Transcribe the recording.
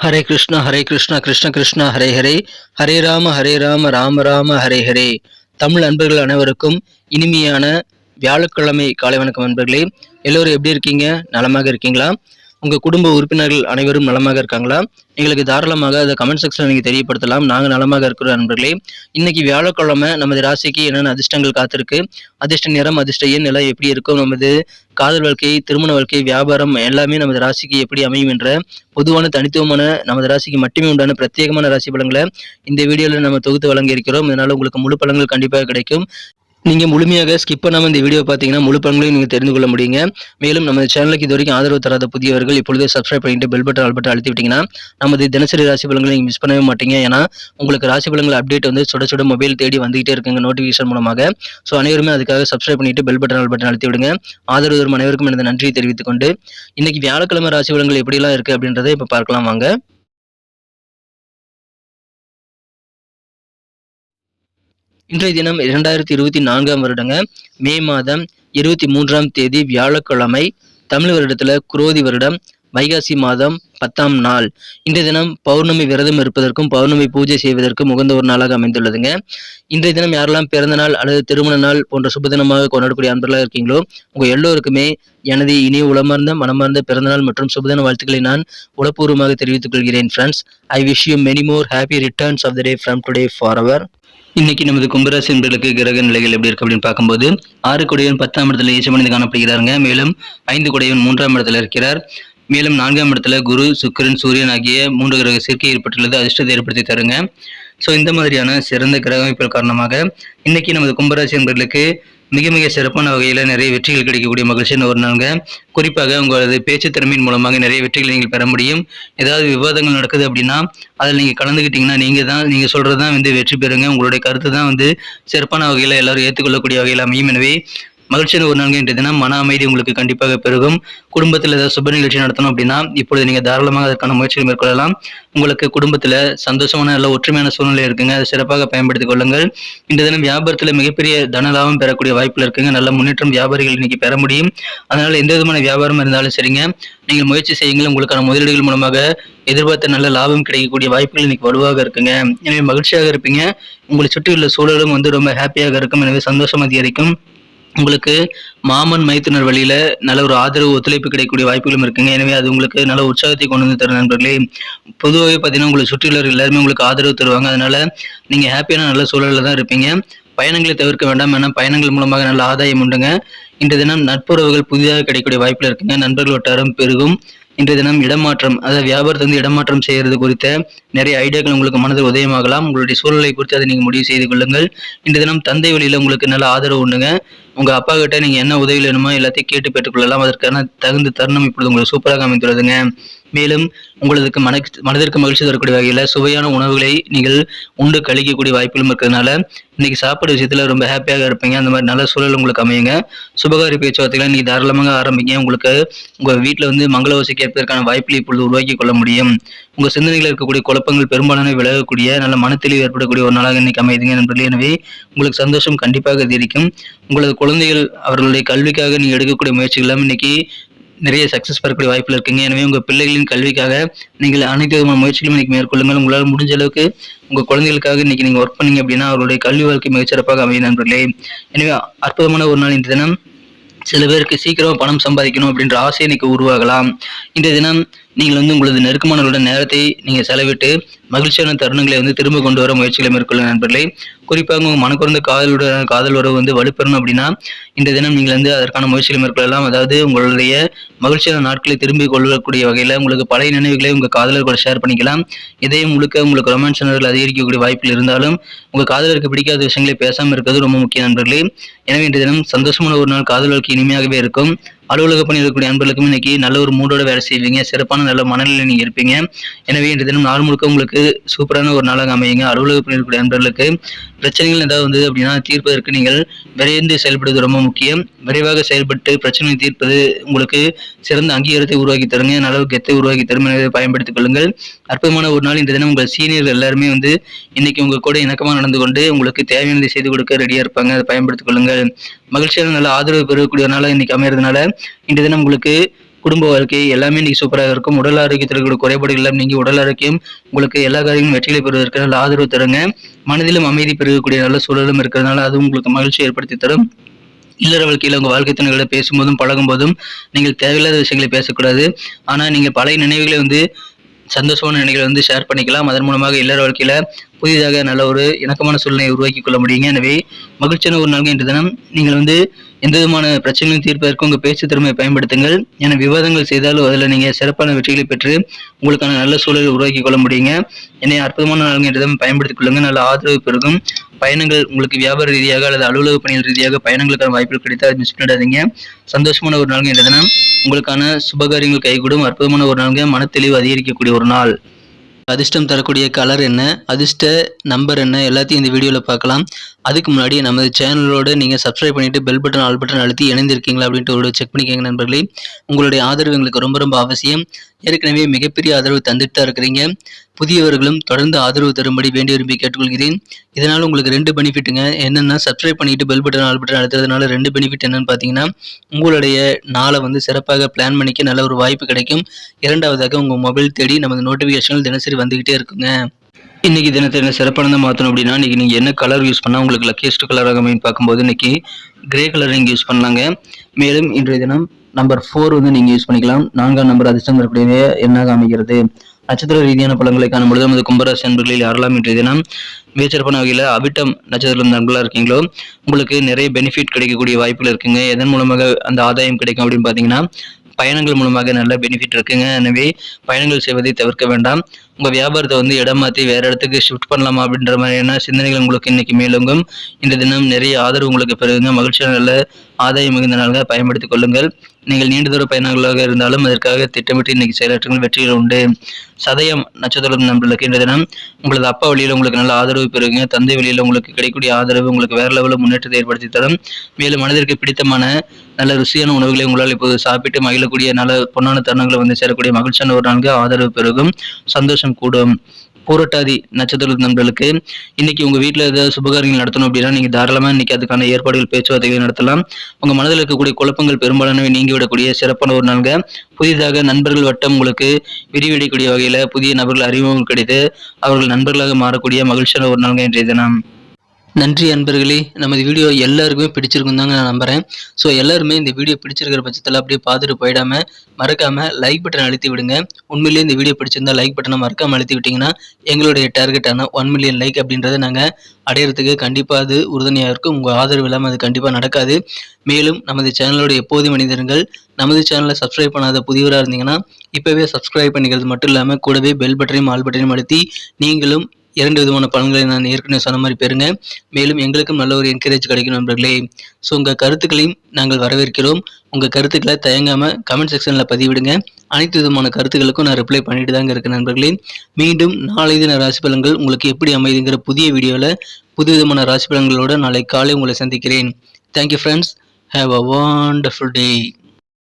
ஹரே கிருஷ்ணா கிருஷ்ண கிருஷ்ணா ஹரே ஹரே, ஹரே ராம ராம ராம ஹரே ஹரே. தமிழ் அன்பர்கள் அனைவருக்கும் இனிமையான வியாழக்கிழமை காலை வணக்கம் நண்பர்களே. எல்லோரும் எப்படி இருக்கீங்க? நலமாக இருக்கீங்களா? உங்கள் குடும்ப உறுப்பினர்கள் அனைவரும் நலமாக இருக்காங்களா? எங்களுக்கு தாராளமாக அதை கமெண்ட் செக்ஷனில் நீங்கள் தெரியப்படுத்தலாம். நாங்கள் நலமாக இருக்கிறோம் நண்பர்களே. இன்னைக்கு வியாழக்கிழமை நமது ராசிக்கு என்னென்ன அதிர்ஷ்டங்கள் காத்திருக்கு, அதிர்ஷ்ட நிறம், அதிர்ஷ்ட எண் எல்லாம் எப்படி இருக்கும், நமது காதல் வாழ்க்கை, திருமண வாழ்க்கை, வியாபாரம் எல்லாமே நமது ராசிக்கு எப்படி அமையும் என்ற பொதுவான தனித்துவமான நமது ராசிக்கு மட்டுமே உண்டான பிரத்யேகமான ராசி பலன்களை இந்த வீடியோவில் நம்ம தொகுத்து வழங்கி இருக்கிறோம். இதனால உங்களுக்கு முழு பலன்கள் கண்டிப்பாக கிடைக்கும். நீங்கள் முழுமையாக ஸ்கிப் பண்ணாமல் இந்த வீடியோ பார்த்தீங்கன்னா முழு பலன்களையும் நீங்கள் தெரிந்து கொள்ள முடியுங்க. மேலும் நமது சேனலுக்கு இது வரைக்கும் ஆதரவு தராத புதியவர்கள் இப்பொழுதே சப்ஸ்கிரைப் பண்ணிட்டு பெல் பட்டன் ஆல் பட்டன் அழுத்தி விட்டீங்கன்னா நமது தினசரி ராசி பலன்களை நீங்கள் மிஸ் பண்ணவே மாட்டீங்க. ஏன்னா உங்களுக்கு ராசி பலன்கள் அப்டேட் வந்து சுட சுட மொபைல் தேடி வந்துகிட்டே இருக்குங்க நோட்டிஃபிகேஷன் மூலமாக. ஸோ அனைவருமே அதுக்காக சப்ஸ்கிரைப் பண்ணிட்டு பெல் பட்டன் ஆல் பட்டன் அழுத்தி விடுங்க. ஆதரவு தரும் அனைவருக்கும் எனது நன்றியை தெரிவித்துக் கொண்டு இன்னைக்கு வியாழக்கிழமை ராசி பலன்கள் எப்படிலாம் இருக்கு அப்படின்றத இப்போ பார்க்கலாம் வாங்க. இன்றைய தினம் 2024 வருடங்க மே மாதம் 23ஆம் தேதி வியாழக்கிழமை, தமிழ் வருடத்துல குரோதி வருடம் வைகாசி மாதம் 10ஆம் நாள். இன்றைய தினம் பௌர்ணமி விரதம் இருப்பதற்கும் பௌர்ணமி பூஜை செய்வதற்கும் உகந்த ஒரு நாளாக அமைந்துள்ளதுங்க. இன்றைய தினம் யாரெல்லாம் பிறந்த நாள் அல்லது திருமண நாள் போன்ற சுபதினமாக கொண்டாடக்கூடிய அன்பர்களாக இருக்கீங்களோ உங்க எல்லோருக்குமே எனது இனிய உளமார்ந்த மனமார்ந்த பிறந்தநாள் மற்றும் சுபதின வாழ்த்துக்களை நான் உளப்பூர்வமாக தெரிவித்துக் கொள்கிறேன். Friends, I wish you many more happy returns of the day from today for our. இன்னைக்கு நமது கும்பராசி என்பர்களுக்கு கிரக நிலைகள் எப்படி இருக்கு அப்படின்னு பார்க்கும்போது 6 குடையவன் 10ஆம் இடத்துல ஈச்சமணிந்து காணப்படுகிறாருங்க. மேலும் 5 குடையவன் 3ஆம் இடத்துல இருக்கிறார். மேலும் 4ஆம் இடத்துல குரு, சுக்கிரன், சூரியன் ஆகிய 3 கிரக சேர்க்கை ஏற்பட்டுள்ளது அதிர்ஷ்டத்தை ஏற்படுத்தி தருங்க. ஸோ இந்த மாதிரியான சிறந்த கிரக அமைப்புகள் காரணமாக இன்னைக்கு நமது கும்பராசி என்பர்களுக்கு மிக மிக சிறப்பான வகையில் நிறைய வெற்றிகள் கிடைக்கக்கூடிய மகிழ்ச்சியான ஒரு நாளுங்க. குறிப்பாக உங்களது பேச்சு திறமையின் மூலமாக நிறைய வெற்றிகளை நீங்கள் பெற முடியும். ஏதாவது விவாதங்கள் நடக்குது அப்படின்னா அதில் நீங்கள் கலந்துக்கிட்டீங்கன்னா நீங்கள் சொல்கிறது தான் வந்து வெற்றி பெறுங்க. உங்களுடைய கருத்து தான் வந்து சிறப்பான வகையில் எல்லாரும் ஏற்றுக்கொள்ளக்கூடிய வகையில் அமையும். எனவே மகிழ்ச்சியான ஒரு நாள் இன்றைய தினம் மன அமைதி உங்களுக்கு கண்டிப்பாக பெருகும். குடும்பத்தில் ஏதாவது சுப நிகழ்ச்சி நடத்தணும் அப்படின்னா இப்பொழுது நீங்கள் தாராளமாக அதற்கான முயற்சிகள் மேற்கொள்ளலாம். உங்களுக்கு குடும்பத்தில் சந்தோஷமான நல்ல ஒற்றுமையான சூழ்நிலை இருக்குங்க, அதை சிறப்பாக பயன்படுத்திக் கொள்ளுங்கள். இன்றைய தினம் வியாபாரத்தில் மிகப்பெரிய தன லாபம் பெறக்கூடிய வாய்ப்புகள் இருக்குங்க. நல்ல முன்னேற்றம் வியாபாரிகள் இன்னைக்கு பெற முடியும். அதனால எந்த விதமான வியாபாரம் இருந்தாலும் சரிங்க, நீங்கள் முயற்சி செய்யுங்கள். உங்களுக்கான முதலீடுகள் மூலமாக எதிர்பார்த்த நல்ல லாபம் கிடைக்கக்கூடிய வாய்ப்புகள் இன்னைக்கு வலுவாக இருக்குங்க. எனவே மகிழ்ச்சியாக இருப்பீங்க. உங்களை சுற்றியுள்ள சூழலும் வந்து ரொம்ப ஹாப்பியாக இருக்கும். எனவே சந்தோஷம் அதிகரிக்கும். உங்களுக்கு மாமன் மைத்துனர் வழியில நல்ல ஒரு ஆதரவு ஒத்துழைப்பு கிடைக்கக்கூடிய வாய்ப்புகளும் இருக்குங்க. எனவே அது உங்களுக்கு நல்ல உற்சாகத்தை கொண்டு வந்து தரும் நண்பர்களே. பொதுவாகவே பார்த்தீங்கன்னா உங்களை சுற்றியுள்ளவர்கள் எல்லாருமே உங்களுக்கு ஆதரவு தருவாங்க. அதனால நீங்க ஹாப்பியான நல்ல சூழலில் தான் இருப்பீங்க. பயணங்களை தவிர்க்க வேண்டாம், ஏன்னா பயணங்கள் மூலமாக நல்ல ஆதாயம் உண்டுங்க. இன்றைய தினம் நட்புறவுகள் புதிதாக கிடைக்கக்கூடிய வாய்ப்புல இருக்குங்க. நண்பர்கள் வட்டாரம் பெருகும். இன்றைய தினம் இடமாற்றம், அதாவது வியாபாரத்தை வந்து இடமாற்றம் செய்யறது குறித்த நிறைய ஐடியாக்கள் உங்களுக்கு மனதில் உதயமாகலாம். உங்களுடைய சூழலை குறித்து அதை நீங்க முடிவு செய்து கொள்ளுங்கள். இன்றைய தினம் தந்தை வழியில உங்களுக்கு நல்ல ஆதரவு உண்டுங்க. உங்க அப்பா கிட்ட நீங்க என்ன உதவி வேணுமோ எல்லாத்தையும் கேட்டு பெற்றுக்கொள்ளலாம். அதற்கான தகுந்த தருணம் இப்பொழுது உங்களுக்கு சூப்பராக அமைந்துள்ளதுங்க. மேலும் உங்களுக்கு மனதிற்கு மகிழ்ச்சி தரக்கூடிய வகையில சுவையான உணவுகளை நீங்கள் உண்டு கழிக்கக்கூடிய வாய்ப்புகளும் இருக்கிறதுனால இன்னைக்கு சாப்பாடு விஷயத்துல ரொம்ப ஹாப்பியாக இருப்பீங்க. அந்த மாதிரி நல்ல சூழல் உங்களுக்கு அமையுங்க. சுபகாரி பேச்சுவார்த்தைகளை இன்னைக்கு தாராளமாக ஆரம்பிங்க. உங்களுக்கு உங்க வீட்டுல வந்து மங்கள ஓசை கேட்பதற்கான வாய்ப்புகளை இப்பொழுது உருவாக்கி கொள்ள முடியும். உங்க சிந்தனைகள் இருக்கக்கூடிய குழப்பங்கள் பெரும்பாலான விலகக்கூடிய நல்ல மனத்தெளிவு ஏற்படக்கூடிய ஒரு நாளாக இன்னைக்கு அமைதுங்க நண்பர்களே. எனவே உங்களுக்கு சந்தோஷம் கண்டிப்பாக அதிகரிக்கும். உங்களது குழந்தைகள் அவர்களுடைய கல்விக்காக நீங்க எடுக்கக்கூடிய முயற்சிகள் எல்லாம் இன்னைக்கு நிறைய சக்சஸ் பெறக்கூடிய வாய்ப்புகள் இருக்குங்க. எனவே உங்க பிள்ளைகளின் கல்விக்காக நீங்கள் அனைத்து விதமான முயற்சிகளும் இன்னைக்கு மேற்கொள்ளுங்கள். உங்களால் முடிஞ்ச அளவுக்கு உங்க குழந்தைகளுக்காக இன்னைக்கு நீங்க ஒர்க் பண்ணீங்க அப்படின்னா அவருடைய கல்வி வாழ்க்கை மிகச்சிறப்பாக அமையும் நண்பர்களே. எனவே அற்புதமான ஒரு நாள் இன்றைய தினம். சில பேருக்கு சீக்கிரமா பணம் சம்பாதிக்கணும் அப்படின்ற ஆசை இன்னைக்கு உருவாகலாம். இன்றைய தினம் நீங்கள் வந்து உங்களது நெருக்கமானவர்களுடைய நேரத்தை நீங்க செலவிட்டு மகிழ்ச்சியான தருணங்களை வந்து திரும்ப கொண்டு வர முயற்சிகளை மேற்கொள்ள நண்பர்களே. குறிப்பாக உங்க மனக்குறந்த காதல் உறவு வந்து வலுப்பெறணும் அப்படின்னா இந்த தினம் நீங்கள் வந்து அதற்கான முயற்சிகளை மேற்கொள்ளலாம். அதாவது உங்களுடைய மகிழ்ச்சியான நாட்களை திரும்பி கொள்ளக்கூடிய வகையில உங்களுக்கு பழைய நினைவுகளை உங்க காதலர் கூட ஷேர் பண்ணிக்கலாம். இதையும் முழுக்க உங்களுக்கு ரொமான்ஸ் உணர்வுகள் அதிகரிக்கக்கூடிய வாய்ப்புகள் இருந்தாலும் உங்க காதலருக்கு பிடிக்காத விஷயங்களை பேசாமல் இருக்கிறது ரொம்ப முக்கிய நண்பர்களே. எனவே இன்றைய தினம் சந்தோஷமான ஒரு நாள், காதல் வாழ்க்கை இனிமையாகவே இருக்கும். அலுவலக பணி இருக்கக்கூடிய அன்பர்களுக்கும் இன்னைக்கு நல்ல ஒரு மூடோட வேலை செய்வீங்க. சிறப்பான நல்ல மனநிலை நீங்க இருப்பீங்க. எனவே இன்றைய தினம் நாள் முழுக்க உங்களுக்கு சூப்பரான ஒரு நாளாக அமையுங்க. அலுவலக பணி இருக்கக்கூடிய அன்பர்களுக்கு பிரச்சனைகள் ஏதாவது வந்தது அப்படின்னா தீர்ப்பதற்கு நீங்கள் விரைந்து செயல்படுவது ரொம்ப முக்கியம். விரைவாக செயல்பட்டு பிரச்சனையை தீர்ப்பது உங்களுக்கு சிறந்த அங்கீகாரத்தை உருவாக்கி தருங்க, நல்ல கெத்தை உருவாக்கி தரும். எனவே பயன்படுத்திக் கொள்ளுங்கள். அற்புதமான ஒரு நாள். இந்த தினம் உங்கள் சீனியர்கள் எல்லாருமே வந்து இன்னைக்கு உங்க கூட இணக்கமாக நடந்து கொண்டு உங்களுக்கு தேவையானதை செய்து கொடுக்க ரெடியா இருப்பாங்க. அதை பயன்படுத்திக் கொள்ளுங்கள். மகிழ்ச்சியான நல்ல ஆதரவு பெறக்கூடிய நாளாக இன்னைக்கு அமையறதுனால இன்றைய தினம் உங்களுக்கு குடும்ப வாழ்க்கை எல்லாமே இன்னைக்கு சூப்பராக இருக்கும். உடல் ஆரோக்கியத்தில் இருக்கிற குறைபாடுகள் எல்லாம் நீங்கி உடல் ஆரோக்கியம் உங்களுக்கு எல்லா காரியங்களும் வெற்றிகளை பெறுவதற்கு நல்ல ஆதரவு தருங்க. மனதிலும் அமைதி பெருகக்கூடிய நல்ல சூழலும் இருக்கிறதுனால அது உங்களுக்கு மகிழ்ச்சி ஏற்படுத்தி தரும். இல்லற வாழ்க்கையில் உங்கள் வாழ்க்கை துணைகளை பேசும்போதும் பழகும்போதும் நீங்கள் தேவையில்லாத விஷயங்களை பேசக்கூடாது. ஆனால் நீங்கள் பழைய நினைவுகளை சந்தோஷமான நினைவுகளை ஷேர் பண்ணிக்கலாம். அதன் மூலமாக இல்லற வாழ்க்கையில புதிதாக நல்ல ஒரு இணக்கமான சூழ்நிலையை உருவாக்கி கொள்ள முடியுங்க. எனவே மகிழ்ச்சியான ஒரு நாள் இன்று தினம் நீங்கள் எந்த விதமான பிரச்சனையும் தீர்ப்பதற்கு உங்கள் பேச்சு திறமையை பயன்படுத்துங்கள். என விவாதங்கள் செய்தாலும் அதில் நீங்கள் சிறப்பான வெற்றிகளை பெற்று உங்களுக்கான நல்ல சூழலை உருவாக்கி கொள்ள முடியுங்க. என்னை அற்புதமான நாள் இன்று தினம் பயன்படுத்திக் கொள்ளுங்க. நல்ல ஆதரவு பெருகும். பயணங்கள் உங்களுக்கு வியாபார ரீதியாக அல்லது அலுவலக பணிகள் ரீதியாக பயணங்களுக்கான வாய்ப்புகள் கிடைத்தால் மிஸ் பண்ணிடாதீங்க. சந்தோஷமான ஒரு நாள் இன்று தினம் உங்களுக்கான சுபகாரியங்கள் கைகூடும். அற்புதமான ஒரு நாளுங்க. மனத்தெளிவு அதிகரிக்கக்கூடிய ஒரு நாள். அதிர்ஷ்டம் தரக்கூடிய கலர் என்ன, அதிர்ஷ்ட நம்பர் என்ன, எல்லாத்தையும் இந்த வீடியோவில் பார்க்கலாம். அதுக்கு முன்னாடி நமது சேனலோட நீங்கள் சப்ஸ்கிரைப் பண்ணிவிட்டு பெல் பட்டன் ஆல் பட்டன் அழுத்தி இணைந்திருக்கீங்களா அப்படின்ட்டு ஒரு செக் பண்ணிக்கோங்க நண்பர்களே. உங்களுடைய ஆதரவு எங்களுக்கு ரொம்ப ரொம்ப அவசியம். ஏற்கனவே மிகப்பெரிய ஆதரவு தந்துட்டு தான் இருக்கிறீங்க. புதியவர்களும் தொடர்ந்து ஆதரவு தரும்படி வேண்டி விரும்பி கேட்டுக்கொள்கிறேன். இதனால் உங்களுக்கு 2 பெனிஃபிட்டுங்க. என்னென்னா சப்ஸ்கிரைப் பண்ணிட்டு பெல் பட்டன் ஆல் பட்டன் அழுத்துறதுனால 2 பெனிஃபிட் என்னன்னு பார்த்தீங்கன்னா, உங்களுடைய நாளை சிறப்பாக பிளான் பண்ணிக்க நல்ல ஒரு வாய்ப்பு கிடைக்கும். இரண்டாவதாக உங்கள் மொபைல் தேடி நமது நோட்டிஃபிகேஷன்கள் தினசரி வந்துகிட்டே இருக்குங்க. இன்னைக்கு தினத்தை என்ன சிறப்பானதாக மாற்றணும் அப்படின்னா, இன்னைக்கு நீங்கள் என்ன கலர் யூஸ் பண்ணால் உங்களுக்கு லக்கியஸ்ட் கலராக அமைன்னு பார்க்கும்போது இன்னைக்கு கிரே கலர் நீங்கள் யூஸ் பண்ணலாங்க. மேலும் இன்றைய தினம் நம்பர் 4 நீங்கள் யூஸ் பண்ணிக்கலாம். 4ஆம் நம்பர் அதிர்ஷ்டம் தரக்கூடிய எண்ணாக அமைகிறது. நட்சத்திர ரீதியான பலன்களை காணும்பொழுது நமது கும்பராசி நண்பர்களில் யாரெல்லாம் இன்றைய தினம் மிகச்சிறப்பான வகையில் அவிட்டம் நட்சத்திரம் நண்பர்களாக இருக்கீங்களோ உங்களுக்கு நிறைய பெனிஃபிட் கிடைக்கக்கூடிய வாய்ப்புகள் இருக்குங்க. எதன் மூலமாக அந்த ஆதாயம் கிடைக்கும் அப்படின்னு பார்த்தீங்கன்னா, பயணங்கள் மூலமாக நல்ல பெனிஃபிட் இருக்குங்க. எனவே பயணங்கள் செய்வதை தவிர்க்க வேண்டாம். உங்கள் வியாபாரத்தை இடம் மாற்றி வேற இடத்துக்கு ஷிஃப்ட் பண்ணலாமா அப்படின்ற மாதிரியான சிந்தனைகள் உங்களுக்கு இன்னைக்கு மேலோங்கும். இந்த தினம் நிறைய ஆதரவு உங்களுக்கு பெறுங்க. மகிழ்ச்சியான நல்ல ஆதாயம் மிகுந்த நாளாக பயன்படுத்திக் கொள்ளுங்கள். நீங்கள் நீண்ட தூர பயணங்களாக இருந்தாலும் அதற்காக திட்டமிட்டு இன்னைக்கு செயலாற்றுங்கள். வெற்றிகள் உண்டு. சதயம் நட்சத்திரம் நண்பர்களுக்கு இந்த தினம் உங்களது அப்பா வழியில் உங்களுக்கு நல்ல ஆதரவு பெறுங்க. தந்தை வழியில் உங்களுக்கு கிடைக்கக்கூடிய ஆதரவு உங்களுக்கு வேற லெவலில் முன்னேற்றத்தை ஏற்படுத்தி தரும். மேலும் மனதிற்கு பிடித்தமான நல்ல ருசியான உணவுகளை உங்களால் இப்போது சாப்பிட்டு மகிழக்கூடிய நல்ல பொன்னான தருணங்களை சேரக்கூடிய மகிழ்ச்சியான ஒரு நான்கு ஆதரவு பெருகும். சந்தோஷம் கூடும். பூரட்டாதி நட்சத்திர நண்பர்களுக்கு இன்னைக்கு உங்க வீட்டில் ஏதாவது சுபகாரியங்கள் நடத்தணும் அப்படின்னா நீங்க தாராளமா இன்னைக்கு அதுக்கான ஏற்பாடுகள் பேச்சுவார்த்தைகள் நடத்தலாம். உங்க மனதில் இருக்கக்கூடிய குழப்பங்கள் பெரும்பாலானவை நீங்கிவிடக்கூடிய சிறப்பான ஒரு நாள்ங்க. புதிதாக நண்பர்கள் வட்டம் உங்களுக்கு விரிவடையக்கூடிய வகையில புதிய நபர்கள் அறிமுகம் கிடைத்து அவர்கள் நண்பர்களாக மாறக்கூடிய மகிழ்ச்சியான ஒரு நாள்ங்க இன்றைய தினம். நன்றி அன்பர்களே. நமது வீடியோ எல்லாருக்குமே பிடிச்சிருக்கும் தாங்க நான் நம்புறேன். ஸோ எல்லாருமே இந்த வீடியோ பிடிச்சிருக்கிற பட்சத்தில் அப்படியே பார்த்துட்டு போயிடாம மறக்காம லைக் பட்டன் அழுத்தி விடுங்க. உண்மையிலேயே இந்த வீடியோ பிடிச்சிருந்தா லைக் பட்டனை மறக்காம அழுத்தி விட்டீங்கன்னா எங்களுடைய டார்கெட்டான 1 மில்லியன் லைக் அப்படின்றத நாங்கள் அடையிறதுக்கு கண்டிப்பாக அது உறுதுணையாக இருக்கும். உங்கள் ஆதரவு இல்லாமல் அது கண்டிப்பாக நடக்காது. மேலும் நமது சேனலோட எப்போதும் மனிதர்கள் நமது சேனலை சப்ஸ்கிரைப் பண்ணாத புதியவராக இருந்தீங்கன்னா இப்போவே சப்ஸ்கிரைப் பண்ணிக்கிறது மட்டும் இல்லாமல் கூடவே பெல் பட்டனையும் ஆல் பட்டனையும் அழுத்தி நீங்களும் 2 விதமான பலன்களை நான் ஏற்கனவே சொன்ன மாதிரி பெறுங்க. மேலும் எங்களுக்கும் நல்ல ஒரு என்கரேஜ் கிடைக்கும் நண்பர்களே. ஸோ உங்கள் கருத்துக்களையும் நாங்கள் வரவேற்கிறோம். உங்கள் கருத்துக்களை தயங்காமல் கமெண்ட் செக்ஷனில் பதிவிடுங்க. அனைத்து விதமான கருத்துக்களுக்கும் நான் ரிப்ளை பண்ணிட்டு தாங்க இருக்கேன் நண்பர்களே. மீண்டும் நாளை தின ராசி பலன்கள் உங்களுக்கு எப்படி அமைதுங்கிற புதிய வீடியோவில் புது விதமான ராசி பலன்களோடு நாளை காலை உங்களை சந்திக்கிறேன். Thank you friends. Have a wonderful day.